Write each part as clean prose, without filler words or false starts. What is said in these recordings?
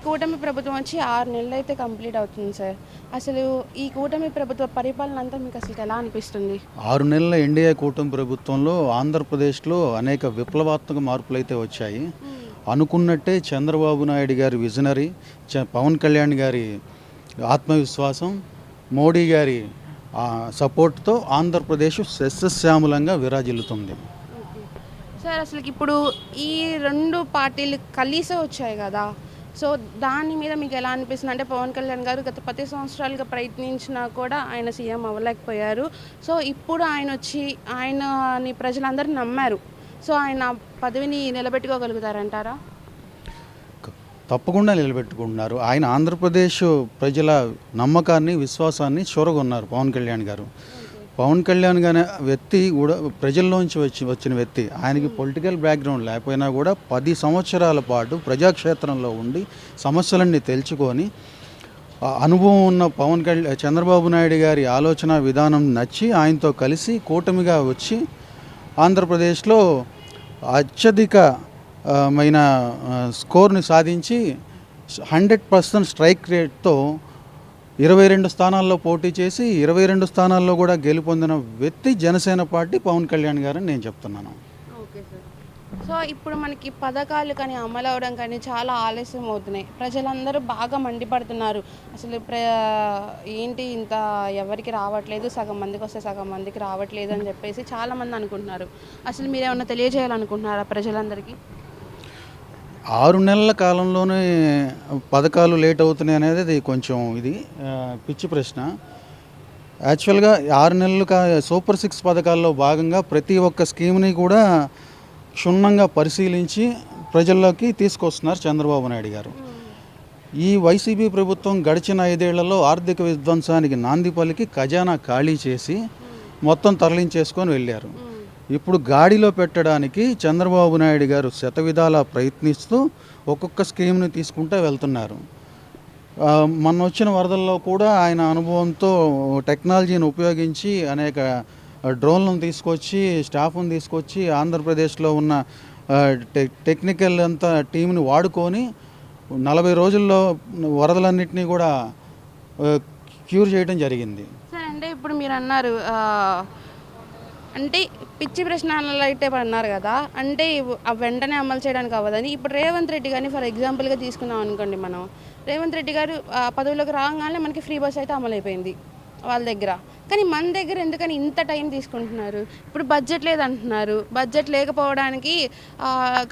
కూటమి ప్రభుత్వం వచ్చి 6 నెలలు అయితే కంప్లీట్ అవుతుంది సార్. అసలు ఈ కూటమి ప్రభుత్వ పరిపాలన అంతా మీకు అసలు ఎలా అనిపిస్తుంది? 6 నెలల ఎన్డీఏ కూటమి ప్రభుత్వంలో ఆంధ్రప్రదేశ్లో అనేక విప్లవాత్మక మార్పులైతే వచ్చాయి. అనుకున్నట్టే చంద్రబాబు నాయుడు గారి విజనరీ, పవన్ కళ్యాణ్ గారి ఆత్మవిశ్వాసం, మోడీ గారి సపోర్ట్తో ఆంధ్రప్రదేశ్ సస్యశ్యామలంగా విరాజిల్లుతుంది. సార్ అసలు ఇప్పుడు ఈ 2 పార్టీలు కలిసే వచ్చాయి కదా! సో దాని మీద మీకు ఎలా అనిపిస్తుంది? అంటే పవన్ కళ్యాణ్ గారు గత 10 సంవత్సరాలుగా ప్రయత్నించినా కూడా ఆయన సీఎం అవ్వలేకపోయారు. సో ఇప్పుడు ఆయన వచ్చి ఆయనని ప్రజలందరూ నమ్మారు. సో ఆయన పదవిని నిలబెట్టుకోగలుగుతారంటారా? తప్పకుండా నిలబెట్టుకుంటున్నారు. ఆయన ఆంధ్రప్రదేశ్ ప్రజల నమ్మకాన్ని, విశ్వాసాన్ని చూరగొన్నారు పవన్ కళ్యాణ్ గారు. పవన్ కళ్యాణ్ గారి వ్యక్తి కూడా ప్రజల్లోంచి వచ్చిన వ్యక్తి. ఆయనకి పొలిటికల్ బ్యాక్గ్రౌండ్ లేకపోయినా కూడా 10 సంవత్సరాల పాటు ప్రజాక్షేత్రంలో ఉండి సమస్యలన్నీ తెలుసుకొని అనుభవం ఉన్న చంద్రబాబు నాయుడు గారి ఆలోచన విధానం నచ్చి ఆయనతో కలిసి కూటమిగా వచ్చి ఆంధ్రప్రదేశ్లో అత్యధికమైన స్కోర్ని సాధించి 100% స్ట్రైక్ రేట్తో 22 స్థానాల్లో పోటీ చేసి 22 స్థానాల్లో కూడా గెలుపొందిన వ్యక్తి జనసేన పార్టీ పవన్ కళ్యాణ్ గారని నేను చెప్తున్నాను. Okay sir. సో ఇప్పుడు మనకి పథకాలు కానీ అమలు అవ్వడం కానీ చాలా ఆలస్యం అవుతున్నాయి. ప్రజలందరూ బాగా మండిపడుతున్నారు. అసలు ఏంటి ఇంత ఎవరికి రావట్లేదు, సగం మందికి వస్తే సగం మందికి రావట్లేదు అని చెప్పేసి చాలామంది అనుకుంటున్నారు. అసలు మీరు ఏమైనా తెలియజేయాలనుకుంటున్నారా ప్రజలందరికీ? 6 నెలల కాలంలోనే పథకాలు లేట్ అవుతున్నాయి అనేది కొంచెం పిచ్చి ప్రశ్న. యాక్చువల్గా 6 నెలలు సూపర్ 6 పథకాల్లో భాగంగా ప్రతి ఒక్క స్కీమ్ని కూడా క్షుణ్ణంగా పరిశీలించి ప్రజల్లోకి తీసుకొస్తున్నారు చంద్రబాబు నాయుడు గారు. ఈ వైసీపీ ప్రభుత్వం గడిచిన 5 ఏళ్లలో ఆర్థిక విధ్వంసానికి నాంది పలికి ఖజానా ఖాళీ చేసి మొత్తం తరలించేసుకొని వెళ్ళారు. ఇప్పుడు గాడిలో పెట్టడానికి చంద్రబాబు నాయుడు గారు శతవిధాలా ప్రయత్నిస్తూ ఒక్కొక్క స్కీమ్ని తీసుకుంటూ వెళ్తున్నారు. మొన్న వచ్చిన వరదల్లో కూడా ఆయన అనుభవంతో టెక్నాలజీని ఉపయోగించి అనేక డ్రోన్లను తీసుకొచ్చి, స్టాఫ్ను తీసుకొచ్చి ఆంధ్రప్రదేశ్లో ఉన్న టెక్నికల్ అంతా టీంని వాడుకొని 40 రోజుల్లో వరదలన్నింటినీ కూడా క్యూర్ చేయడం జరిగింది. సార్ అంటే ఇప్పుడు మీరు అన్నారు అంటే పిచ్చి ప్రశ్నలు అయితే అన్నారు కదా, అంటే వెంటనే అమలు చేయడానికి అవ్వదని. ఇప్పుడు రేవంత్ రెడ్డి గారిని ఫర్ ఎగ్జాంపుల్గా తీసుకున్నాం అనుకోండి. మనం రేవంత్ రెడ్డి గారు పదవిలోకి రాగానే మనకి ఫ్రీ బస్ అయితే అమలైపోయింది వాళ్ళ దగ్గర. కానీ మన దగ్గర ఎందుకని ఇంత టైం తీసుకుంటున్నారు? ఇప్పుడు బడ్జెట్ లేదంటున్నారు. బడ్జెట్ లేకపోవడానికి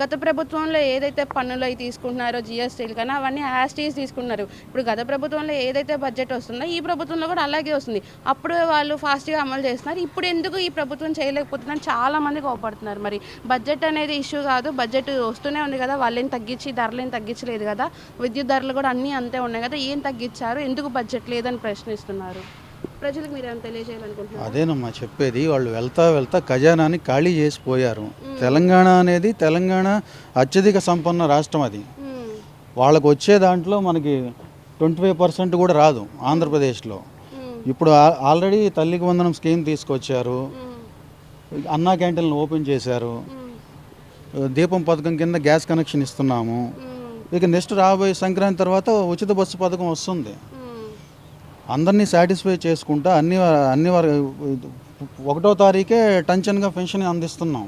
గత ప్రభుత్వంలో ఏదైతే పన్నులు అవి తీసుకుంటున్నారో జిఎస్టీలు కానీ అవన్నీ యాస్టీస్ తీసుకుంటున్నారు. ఇప్పుడు గత ప్రభుత్వంలో ఏదైతే బడ్జెట్ వస్తుందో ఈ ప్రభుత్వంలో కూడా అలాగే వస్తుంది. అప్పుడు వాళ్ళు ఫాస్ట్గా అమలు చేస్తున్నారు. ఇప్పుడు ఎందుకు ఈ ప్రభుత్వం చేయలేకపోతుందని చాలామంది కోపడుతున్నారు. మరి బడ్జెట్ అనేది ఇష్యూ కాదు, బడ్జెట్ వస్తూనే ఉంది కదా, వాళ్ళేం ధరలేం తగ్గించలేదు కదా, విద్యుత్ ధరలు కూడా అన్నీ అంతే ఉన్నాయి కదా, ఏం తగ్గించారు, ఎందుకు బడ్జెట్ లేదని ప్రశ్నిస్తున్నారు. ప్రజలకు మీరు ఏమైనా తెలియజేయాలనుకుంటున్నారు? అదేనమ్మా చెప్పేది. వాళ్ళు వెళ్తా ఖజానాని ఖాళీ చేసిపోయారు. తెలంగాణ అనేది అత్యధిక సంపన్న రాష్ట్రం. అది వాళ్ళకు వచ్చే దాంట్లో మనకి 25% కూడా రాదు ఆంధ్రప్రదేశ్లో. ఇప్పుడు ఆల్రెడీ తల్లికి వందనం స్కీమ్ తీసుకొచ్చారు, అన్నా క్యాంటీన్లు ఓపెన్ చేశారు, దీపం పథకం కింద గ్యాస్ కనెక్షన్ ఇస్తున్నాము. ఇక నెక్స్ట్ రాబోయే సంక్రాంతి తర్వాత ఉచిత బస్సు పథకం వస్తుంది. అందరినీ సాటిస్ఫై చేసుకుంటా అన్ని 1వ తారీఖే టెన్షన్గా పెన్షన్ అందిస్తున్నాం.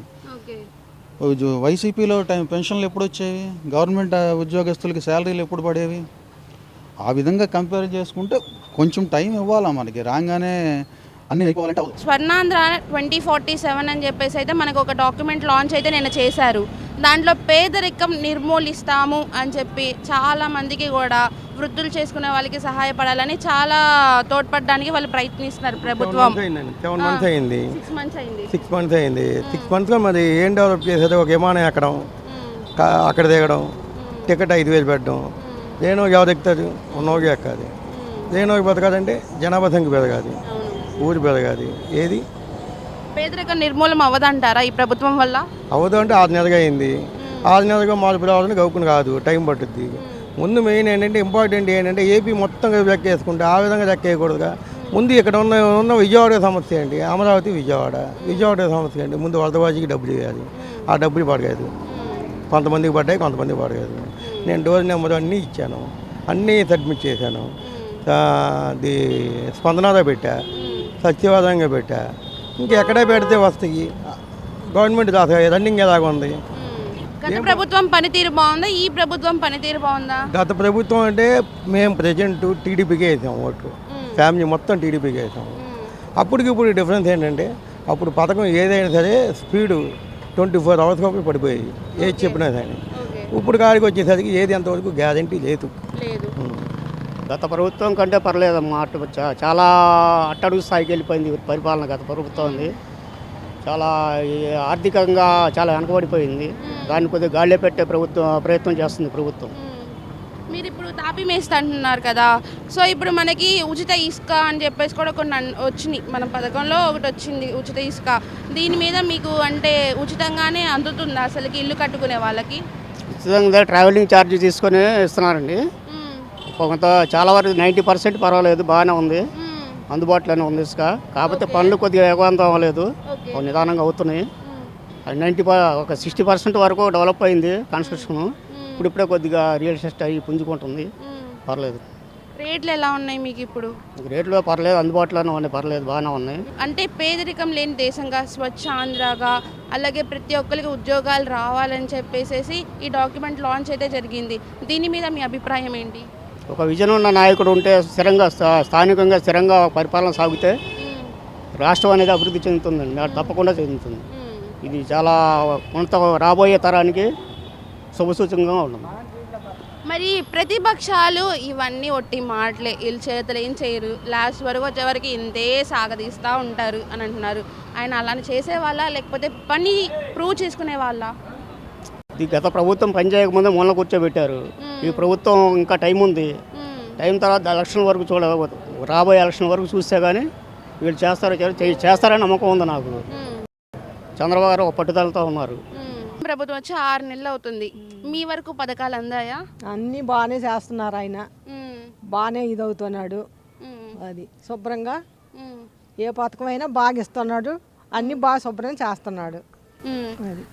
వైసీపీలో పెన్షన్లు ఎప్పుడు వచ్చేవి? గవర్నమెంట్ ఉద్యోగస్తులకి శాలరీలు ఎప్పుడు పడేవి? ఆ విధంగా కంపేర్ చేసుకుంటే కొంచెం టైం ఇవ్వాలా మనకి. రాగానే అన్ని అయిపోవాలంటే స్వర్ణాంధ్ర 2047 అని చెప్పేసి అయితే మనకు ఒక డాక్యుమెంట్ లాంచ్ అయితే నేను చేశారు. దాంట్లో పేదరికం నిర్మూలిస్తాము అని చెప్పి చాలామందికి కూడా వృద్ధులు చేసుకునే వాళ్ళకి సహాయపడాలని చాలా తోడ్పడడానికి వాళ్ళు ప్రయత్నిస్తున్నారు ప్రభుత్వం. 6 months అయింది. 6 monthsలో మరి ఏం డెవలప్ చేసేది? ఒక విమానం ఎక్కడం, అక్కడ దిగడం, టికెట్ 5,000 పెట్టడం. దేనోకి ఎవరు ఎక్కుతుంది? ఉన్నోకి ఎక్కాలి. దేనోకి బతకాలంటే జనాభా సంఖ్య పెరగాలి, ఊరి పెరగాలి. ఏది పేదరికం నిర్మూలన అవ్వదంటారా ఈ ప్రభుత్వం వల్ల? అవ్వదు అంటే 6 నెలలుగా అయింది. 6 నెలలుగా మార్పు రావాలని గౌకుని కాదు, టైం పట్టుద్ది. ముందు మెయిన్ ఏంటంటే ఇంపార్టెంట్ ఏంటంటే ఏపీ మొత్తం లెక్క వేసుకుంటే ఆ విధంగా లెక్క వేయకూడదుగా. ముందు ఇక్కడ ఉన్న విజయవాడ సమస్య ఏంటి? అమరావతి విజయవాడ సమస్య ఏంటి? ముందు వరదవాజీకి డబ్బులు ఇవ్వాలి, ఆ డబ్బులు పడలేదు. కొంతమందికి పడ్డాయి, కొంతమందికి పడలేదు. నేను డోర్ నెంబర్ అన్నీ ఇచ్చాను, అన్నీ సబ్మిట్ చేశాను. అది స్పందనలో పెట్టా, సత్యవాదంగా పెట్టా. ఇంకెక్కడే పెడితే వస్తాయి. గవర్నమెంట్ దాకా రన్నింగ్ ఎలాగ ఉంది. గత ప్రభుత్వం పనితీరు బాగుందా, ఈ ప్రభుత్వం పనితీరు బాగుందా? గత ప్రభుత్వం అంటే మేము ప్రజెంట్ టీడీపీకే వేసాం ఓట్లు, ఫ్యామిలీ మొత్తం టీడీపీకి వేసాం. అప్పటికి ఇప్పుడు డిఫరెన్స్ ఏంటంటే అప్పుడు పథకం ఏదైనా సరే స్పీడు 24 hours లోపల పడిపోయేది, ఏది చెప్పినా సరే. ఇప్పుడు కాడికి వచ్చేసరికి ఏది ఎంతవరకు గ్యారంటీ లేదు. గత ప్రభుత్వం కంటే పర్లేదమ్మా. చాలా అట్టడుగు స్థాయికి వెళ్ళిపోయింది పరిపాలన. గత ప్రభుత్వం ఉంది చాలా ఆర్థికంగా చాలా వెనకబడిపోయింది. దాన్ని కొద్దిగా గాలిలో పెట్టే ప్రయత్నం చేస్తుంది ప్రభుత్వం. మీరు ఇప్పుడు తాపీ మేస్తా అంటున్నారు కదా, సో ఇప్పుడు మనకి ఉచిత ఇసుక అని చెప్పేసి కూడా కొన్ని వచ్చినాయి. మన పథకంలో ఒకటి వచ్చింది ఉచిత ఇసుక. దీని మీద మీకు అంటే ఉచితంగానే అందుతుందా అసలుకి ఇల్లు కట్టుకునే వాళ్ళకి? ఉచితంగా ట్రావెలింగ్ ఛార్జ్ తీసుకొని ఇస్తున్నారండి. కొంత చాలా వరకు 90% పర్వాలేదు, బాగానే ఉంది, అందుబాటులోనే ఉంది ఇసుక. కాకపోతే పనులు కొద్దిగా ఏకాంతం అవ్వలేదు, నిదానంగా అవుతున్నాయి. అది ఒక 60% వరకు డెవలప్ అయింది కన్స్ట్రక్షన్. ఇప్పుడిప్పుడే కొద్దిగా రియల్ ఎస్టేట్ అయ్యి పుంజుకుంటుంది, పర్లేదు. రేట్లు ఎలా ఉన్నాయి మీకు ఇప్పుడు? రేట్లు పర్లేదు, అందుబాటులోనే ఉన్నాయి, పర్లేదు, బాగానే ఉన్నాయి. అంటే పేదరికం లేని దేశంగా, స్వచ్ఛ ఆంధ్రగా, అలాగే ప్రతి ఒక్కరికి ఉద్యోగాలు రావాలని చెప్పేసి ఈ డాక్యుమెంట్ లాంచ్ అయితే జరిగింది. దీని మీద మీ అభిప్రాయం ఏంటి? ఒక విజన్ ఉన్న నాయకుడు ఉంటే స్థానికంగా స్థిరంగా పరిపాలన సాగితే రాష్ట్రం అనేది అభివృద్ధి చెందుతుందండి, తప్పకుండా చెందుతుంది. ఇది చాలా కొంత రాబోయే తరానికి శుభసూచకంగా ఉంటుంది. మరి ప్రతిపక్షాలు ఇవన్నీ ఒట్టి మాటలే, వీళ్ళు చేతులు ఏం చేయరు, లాస్ట్ వరకు వచ్చేవరకు ఇంతే సాగదీస్తూ ఉంటారు అని అంటున్నారు. ఆయన అలానే చేసేవాళ్ళ లేకపోతే పని ప్రూవ్ చేసుకునే వాళ్ళ? ఇది గత ప్రభుత్వం పనిచేయకముందే మూల కూర్చోబెట్టారు. ఈ ప్రభుత్వం ఇంకా టైం ఉంది, టైం తర్వాత ఎలక్షన్ వరకు రాబోయే ఎలక్షన్ వరకు చూస్తే కానీ వీళ్ళు చేస్తారని నమ్మకం ఉంది నాకు. చంద్రబాబు గారు ఒక పట్టుదలతో ఉన్నారు. ప్రభుత్వం వచ్చి 6 నెలలు అవుతుంది, మీ వరకు పథకాలు అందాయా? అన్నీ బాగానే చేస్తున్నారు, ఆయన బాగానే ఇదవుతున్నాడు. అది శుభ్రంగా ఏ పథకమైనా బాగా ఇస్తున్నాడు, అన్నీ బాగా శుభ్రంగా చేస్తున్నాడు.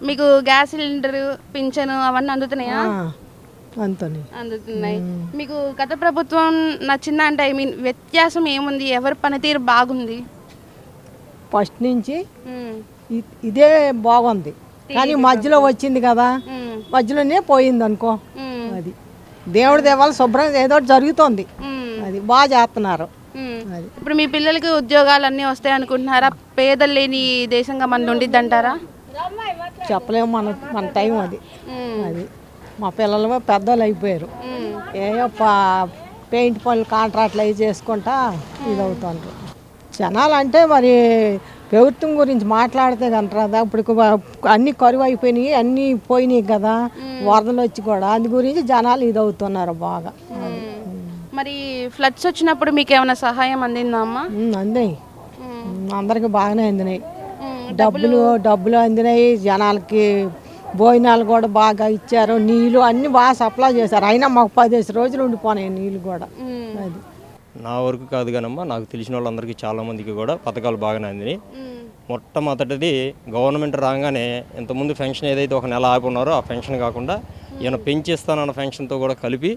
మీకు గ్యాస్ సిలిండర్, పింఛను అవన్నీ అందుతున్నాయా? అందుతున్నాయి. మీకు గత ప్రభుత్వం నచ్చిందా? అంటే ఐ మీన్ వ్యత్యాసం ఏముంది, ఎవరి పనితీరు బాగుంది? ఫస్ట్ నుంచి ఇదే బాగుంది, కానీ మధ్యలో వచ్చింది కదా, మధ్యలోనే పోయింది అనుకో. అది దేవుడి దేవాలు శుభ్రంగా ఏదో జరుగుతుంది, అది బాగా చేస్తున్నారు. ఇప్పుడు మీ పిల్లలకి ఉద్యోగాలు అన్నీ వస్తాయి అనుకుంటున్నారా? పేదలు లేని దేశంగా మన ఉండిద్ది అంటారా? చెప్పలేము, మన టైం అది. అది మా పిల్లలు పెద్దోళ్ళు అయిపోయారు, ఏయో పెయింట్ పనులు కాంట్రాక్ట్లు అవి చేసుకుంటా ఇదవుతుంటారు. జనాలు అంటే మరి ప్రభుత్వం గురించి మాట్లాడితే కంటారా, ఇప్పుడు అన్ని కరువు అయిపోయినాయి, అన్నీ పోయినాయి కదా, వరదలు వచ్చి కూడా, అందు గురించి జనాలు ఇదవుతున్నారు బాగా. మరి ఫ్లడ్స్ వచ్చినప్పుడు మీకు ఏమైనా సహాయం అందిందా అమ్మా? అందినాయి, అందరికి బాగానే అందినాయి. డబ్బులు అందినాయి, జనాలకి భోజనాలు కూడా బాగా ఇచ్చారు, నీళ్ళు అన్నీ బాగా సప్లై చేశారు. అయినా మాకు 15 రోజులు ఉండిపోయినాయి నీళ్ళు కూడా. అది నా వరకు కాదు కానమ్మా, నాకు తెలిసిన వాళ్ళందరికీ చాలామందికి కూడా పథకాలు బాగానే అందినాయి. మొట్టమొదటిది గవర్నమెంట్ రాగానే ఇంతకుముందు పెన్షన్ ఏదైతే ఒక నెల ఆపి ఉన్నారో ఆ పెన్షన్ కాకుండా ఈయన పెంచేస్తానన్న పెన్షన్తో కూడా కలిపి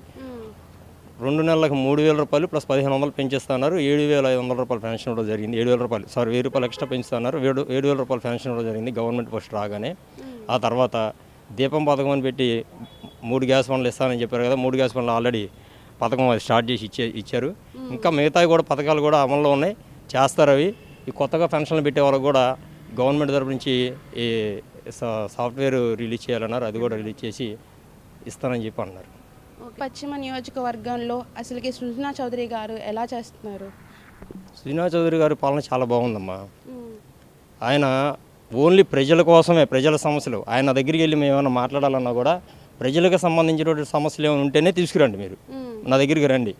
2 నెలలకు 3,000 రూపాయలు ప్లస్ 1,500 పెంచేస్తున్నారు. 7,500 రూపాయలు పెన్షన్ ఇవ్వడం జరిగింది. 7,000 రూపాయలు 1,000 రూపాయలు ఎక్స్ట్రా పెంచుతున్నారు. 7,000 రూపాయలు పెన్షన్ ఇవ్వడం జరిగింది గవర్నమెంట్ ఫస్ట్ రాగానే. ఆ తర్వాత దీపం పథకం అని పెట్టి 3 గ్యాస్ బండ్లు ఇస్తానని చెప్పారు కదా, 3 గ్యాస్ బండ్లు ఆల్రెడీ పథకం అది స్టార్ట్ చేసి ఇచ్చారు. ఇంకా మిగతా కూడా పథకాలు కూడా అమల్లో ఉన్నాయి, చేస్తారు అవి. ఈ కొత్తగా పెన్షన్లు పెట్టే వాళ్ళకు కూడా గవర్నమెంట్ తరపు నుంచి ఈ సాఫ్ట్వేర్ రిలీజ్ చేయాలన్నారు, అది కూడా రిలీజ్ చేసి ఇస్తానని చెప్పి అన్నారు. పశ్చిమ నియోజకవర్గంలో అసలుకి సృజనా చౌదరి గారు ఎలా చేస్తున్నారు? సృజనా చౌదరి గారి పాలన చాలా బాగుందమ్మా. ఆయన ఓన్లీ ప్రజల కోసమే, ప్రజల సమస్యలు ఆయన దగ్గరికి వెళ్ళి మేము ఏమైనా మాట్లాడాలన్నా కూడా ప్రజలకు సంబంధించినటువంటి సమస్యలు ఏమైనా ఉంటేనే తీసుకురండి, మీరు నా దగ్గరికి రండి.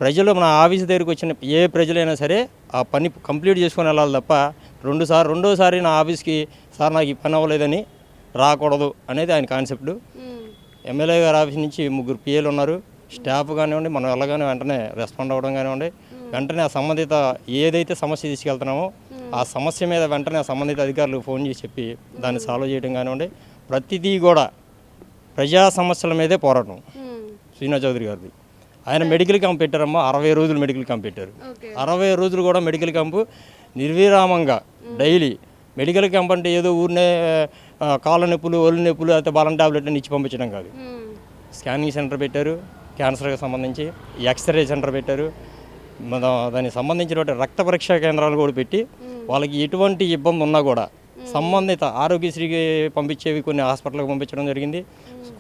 ప్రజలు మన ఆఫీస్ దగ్గరికి వచ్చిన ఏ ప్రజలైనా సరే ఆ పని కంప్లీట్ చేసుకొని వెళ్ళాలి తప్ప రెండోసారి నా ఆఫీస్కి సార్ నాకు ఈ పని అవ్వలేదని రాకూడదు అనేది ఆయన కాన్సెప్ట్. ఎమ్మెల్యే గారి ఆఫీస్ నుంచి 3 పిఏలు ఉన్నారు, స్టాఫ్ కానివ్వండి, మనం వెళ్ళగానే వెంటనే రెస్పాండ్ అవ్వడం కానివ్వండి, వెంటనే ఆ సంబంధిత ఏదైతే సమస్య తీసుకెళ్తున్నామో ఆ సమస్య మీద వెంటనే ఆ సంబంధిత అధికారులకు ఫోన్ చేసి చెప్పి దాన్ని సాల్వ్ చేయడం కానివ్వండి, ప్రతిదీ కూడా ప్రజా సమస్యల మీదే పోరాటం శ్రీనివాస్ చౌదరి గారిది. ఆయన మెడికల్ క్యాంప్ పెట్టారమ్మా, 60 రోజులు మెడికల్ క్యాంప్ పెట్టారు. 60 రోజులు కూడా మెడికల్ క్యాంపు నిర్విరామంగా డైలీ. మెడికల్ క్యాంప్ అంటే ఏదో ఊరినే కాళ్ళ నొప్పులు, ఒళ్ళు నొప్పులు, అయితే బలం టాబ్లెట్ అని ఇచ్చి పంపించడం కాదు. స్కానింగ్ సెంటర్ పెట్టారు, క్యాన్సర్కి సంబంధించి ఎక్స్రే సెంటర్ పెట్టారు, దానికి సంబంధించినటువంటి రక్త పరీక్షా కేంద్రాలు కూడా పెట్టి వాళ్ళకి ఎటువంటి ఇబ్బంది ఉన్నా కూడా సంబంధిత ఆరోగ్యశ్రీకి పంపించేవి కొన్ని హాస్పిటల్కి పంపించడం జరిగింది.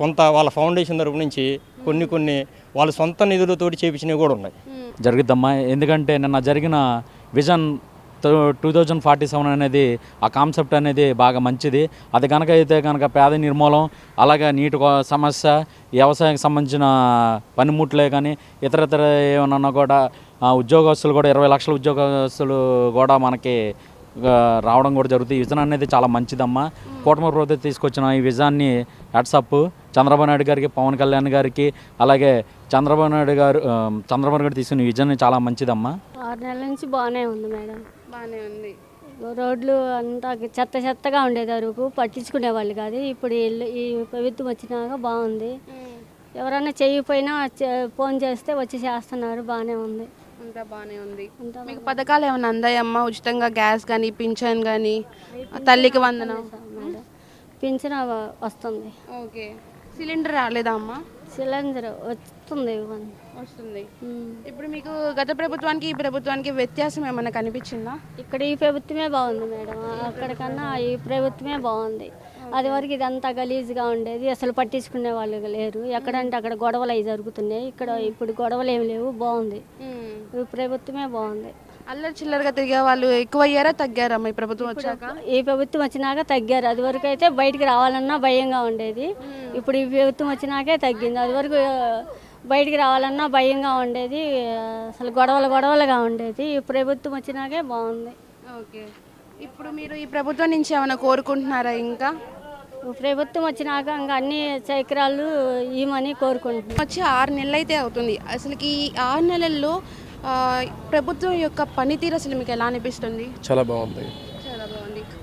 కొంత వాళ్ళ ఫౌండేషన్ తరపు నుంచి కొన్ని వాళ్ళ సొంత నిధులతోటి చేపించినవి కూడా ఉన్నాయి. జరుగుద్దమ్మా. ఎందుకంటే నిన్న జరిగిన విజన్ 2047 అనేది ఆ కాన్సెప్ట్ అనేది బాగా మంచిది. అది కనుక అయితే కనుక పేద నిర్మూలన, అలాగే నీటి సమస్య, వ్యవసాయానికి సంబంధించిన పనిముట్లే కానీ ఇతర ఏమన్నా కూడా ఉద్యోగస్తులు కూడా 20 లక్షల ఉద్యోగస్తులు కూడా మనకి రావడం కూడా జరుగుతుంది. ఈ విజన్ అనేది చాలా మంచిదమ్మా. కూటమి ప్రభుత్వం తీసుకొచ్చిన ఈ విజయాన్ని హ్యాట్సప్ చంద్రబాబు నాయుడు గారికి, పవన్ కళ్యాణ్ గారికి, అలాగే చంద్రబాబు నాయుడు గారు తీసుకున్న విజన్ చాలా మంచిదమ్మా. 6 నెలల నుంచి బాగానే ఉంది మేడం. బాగానే ఉంది. రోడ్లు అంతా చెత్తగా ఉండేది, వరకు పట్టించుకునేవాళ్ళు కాదు. ఇప్పుడు ఈ ప్రభుత్వం వచ్చినాక బాగుంది. ఎవరైనా చేయకపోయినా ఫోన్ చేస్తే వచ్చి చేస్తున్నారు. బాగానే ఉంది, అంతా బాగానే ఉంది. మీకు పథకాలు ఏమైనా అందాయమ్మా? ఉచితంగా గ్యాస్ కానీ, పింఛన్ కానీ, తల్లికి వందనం, పింఛన్ వస్తుంది. ఓకే. సిలిండర్ రాలేదా అమ్మా? సిలిండర్ వస్తుంది. ఇప్పుడు మీకు గత ప్రభుత్వానికి ఈ ప్రభుత్వానికి వ్యత్యాసం ఏమైనా కనిపించిందా? ఇక్కడ ఈ ప్రభుత్వమే బాగుంది మేడం, అక్కడికన్నా ఈ ప్రభుత్వమే బాగుంది. అది వరకు ఇదంతా గలీజ్గా ఉండేది, అసలు పట్టించుకునే వాళ్ళు లేరు. ఎక్కడంటే అక్కడ గొడవలు అవి జరుగుతున్నాయి. ఇక్కడ ఇప్పుడు గొడవలు ఏమి లేవు, బాగుంది. ఈ ప్రభుత్వమే బాగుంది. అల్లరి చిల్లరగా తిరిగే వాళ్ళు ఎక్కువ అయ్యారా, తగ్గారమ్మా ఈ ప్రభుత్వం వచ్చాక? ఈ ప్రభుత్వం వచ్చినాక తగ్గారు. అది వరకు అయితే బయటికి రావాలన్నా భయంగా ఉండేది. ఇప్పుడు ఈ ప్రభుత్వం వచ్చినాకే తగ్గింది. అది వరకు బయటికి రావాలన్నా భయంగా ఉండేది, అసలు గొడవలుగా ఉండేది. ఈ ప్రభుత్వం వచ్చినాకే బాగుంది. ఓకే. ఇప్పుడు మీరు ఈ ప్రభుత్వం నుంచి ఏమైనా కోరుకుంటున్నారా? ఇంకా ప్రభుత్వం వచ్చినాక ఇంకా అన్ని చక్రాలు ఇవ్వమని కోరుకుంటున్నాం. వచ్చి 6 నెలలు అయితే అవుతుంది. అసలుకి ఈ 6 నెలల్లో ప్రభుత్వం యొక్క పనితీరు అసలు మీకు ఎలా అనిపిస్తుంది? చాలా బాగుంది.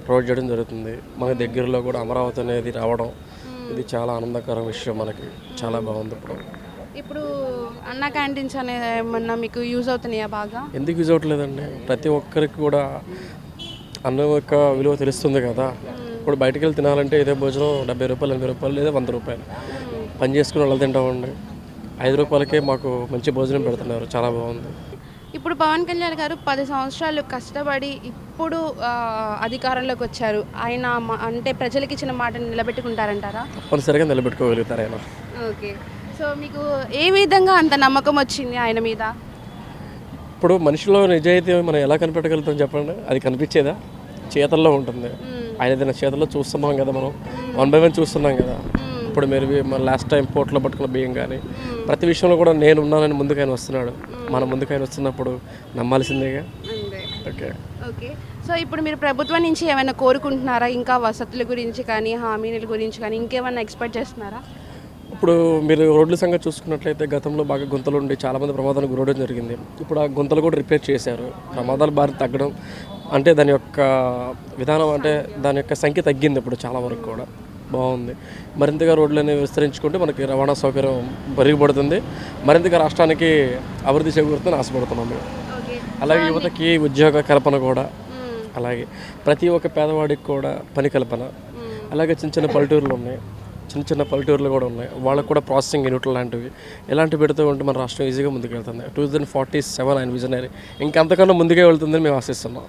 రోడ్ చేయడం జరుగుతుంది. మన దగ్గరలో కూడా అమరావతి అనేది రావడం, ఇది చాలా ఆనందకర విషయం. మనకి చాలా బాగుంది. ఇప్పుడు అన్న క్యాంటీన్స్ అనేది ఏమన్నా మీకు యూజ్ అవుతున్నాయా? బాగా ఎందుకు యూజ్ అవ్వట్లేదండి? ప్రతి ఒక్కరికి కూడా అన్నం యొక్క విలువ తెలుస్తుంది కదా. ఇప్పుడు బయటకు వెళ్ళి తినాలంటే ఇదే భోజనం 70 రూపాయలు, 80 రూపాయలు, లేదా 100 రూపాయలు. పని చేసుకుని వాళ్ళు తింటామండి. 5 రూపాయలకే మాకు మంచి భోజనం పెడుతున్నారు. చాలా బాగుంది. ఇప్పుడు పవన్ కళ్యాణ్ గారు 10 సంవత్సరాలు కష్టపడి ఇప్పుడు అధికారంలోకి వచ్చారు. ఆయన అంటే ప్రజలకు ఇచ్చిన మాటను నిలబెట్టుకుంటారంటారా? తప్పనిసరిగా నిలబెట్టుకోగలుగుతారు ఆయన. ఓకే. సో మీకు ఏ విధంగా అంత నమ్మకం వచ్చింది ఆయన మీద? ఇప్పుడు మనిషిలో నిజాయితీ మనం ఎలా కనిపెట్టగలుగుతాం చెప్పండి? అది కనిపించేదా? చేతల్లో ఉంటుంది. ఆయన ఏదైనా చేతల్లో చూస్తున్నాం కదా, మనం 1 by 1 చూస్తున్నాం కదా. ఇప్పుడు మీరు మన లాస్ట్ టైం పోర్ట్లో పట్టుకున్న బియ్యం కానీ ప్రతి విషయంలో కూడా నేను ఉన్నానని ముందుకు ఆయన వస్తున్నాడు. మన ముందుకు ఆయన వస్తున్నప్పుడు నమ్మాల్సిందేగా. ఓకే. ఓకే. సో ఇప్పుడు మీరు ప్రభుత్వం నుంచి ఏమైనా కోరుకుంటున్నారా? ఇంకా వసతుల గురించి కానీ, హామీల గురించి కానీ ఇంకేమైనా ఎక్స్పెక్ట్ చేస్తున్నారా? ఇప్పుడు మీరు రోడ్ల సంగతి చూసుకున్నట్లయితే గతంలో బాగా గుంతలు ఉండి చాలామంది ప్రమాదానికి గురవడం జరిగింది. ఇప్పుడు ఆ గుంతలు కూడా రిపేర్ చేశారు. ప్రమాదాల బారి తగ్గడం అంటే దాని యొక్క విధానం, అంటే దాని యొక్క సంఖ్య తగ్గింది ఇప్పుడు చాలా వరకు కూడా. బాగుంది. మరింతగా రోడ్లన్నీ విస్తరించుకుంటే మనకి రవాణా సౌకర్యం మెరుగుపడుతుంది. మరింతగా రాష్ట్రానికి అభివృద్ధి చేకూరుతుందని ఆశపడుతున్నాము. అలాగే యువతకి ఉద్యోగ కల్పన కూడా, అలాగే ప్రతి ఒక్క పేదవాడికి కూడా పని కల్పన, అలాగే చిన్న పల్లెటూరులు ఉన్నాయి, చిన్న పల్లెటూరులు కూడా ఉన్నాయి, వాళ్ళకు కూడా ప్రాసెసింగ్ యూనిట్లు లాంటివి ఇలాంటివి పెడుతూ ఉంటే మన రాష్ట్రం ఈజీగా ముందుకు వెళ్తుంది. 2047 ఆయన విజనరీ ఇంకంతకన్నా ముందుకే వెళ్తుందని మేము ఆశిస్తున్నాం.